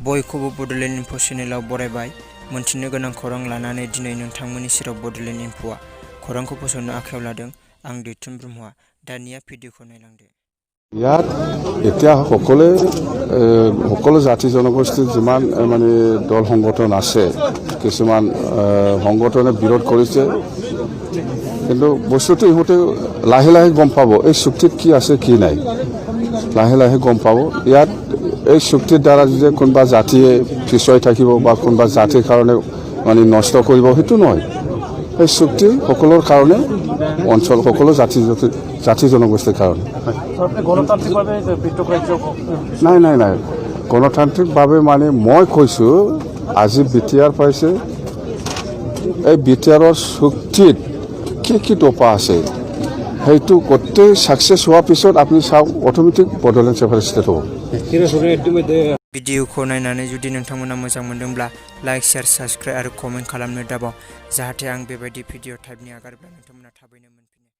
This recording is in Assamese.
बयखौबो बड'लेण्ड इनफो चेनेलाव बरायबाय। मोनथिनो गोनां खौरां लानानै दिनै नोंथांमोननि सेराव बड'लेण्ड इनफोआ खौरांखौ फोसावनो आखायाव लादों। आं दैथुन ब्रह्मआ। दानिया भिडिअखौ नायलांदो। ইয়াত এতিয়া সকলো জাতি জনগোষ্ঠীৰ যিমান মানে দল সংগঠন আছে, কিছুমান সংগঠনে বিৰোধ কৰিছে, কিন্তু বস্তুটো ইহঁতে লাহে লাহে গম পাব এই চুক্তিত কি আছে কি নাই, লাহে লাহে গম পাব। ইয়াত এই চুক্তিৰ দ্বাৰা যে কোনোবা জাতিয়ে পিছুৱাই থাকিব বা কোনোবা জাতিৰ কাৰণে মানে নষ্ট কৰিব, সেইটো নহয়। এই চুক্তি সকলোৰ কাৰণে, অঞ্চল সকলো জাতি জনগোষ্ঠীৰ কাৰণে। নাই নাই নাই, গণতান্ত্ৰিকভাৱে মানে মই কৈছোঁ, আজি BTR পাইছে, এই BTRৰ চুক্তিত কি টপা আছে সেইটো গোটেই ছাকচেছ হোৱাৰ পিছত আপুনি চাওক, অট'মেটিক বড'লেণ্ড ছেপাৰেটেড হ'ব। भिडिअखौ नायनानै जुदि नोंथांमोना मोजां मोनदोंब्ला लाइक, शेयार, साबस्क्राइब आरो कमेन्ट खालामनो दाबाव, जाहाथे आं बेबायदि भिडिअ टाइपनि आगारोब्ला नोंथांमोना थाबैनो मोनफिनो।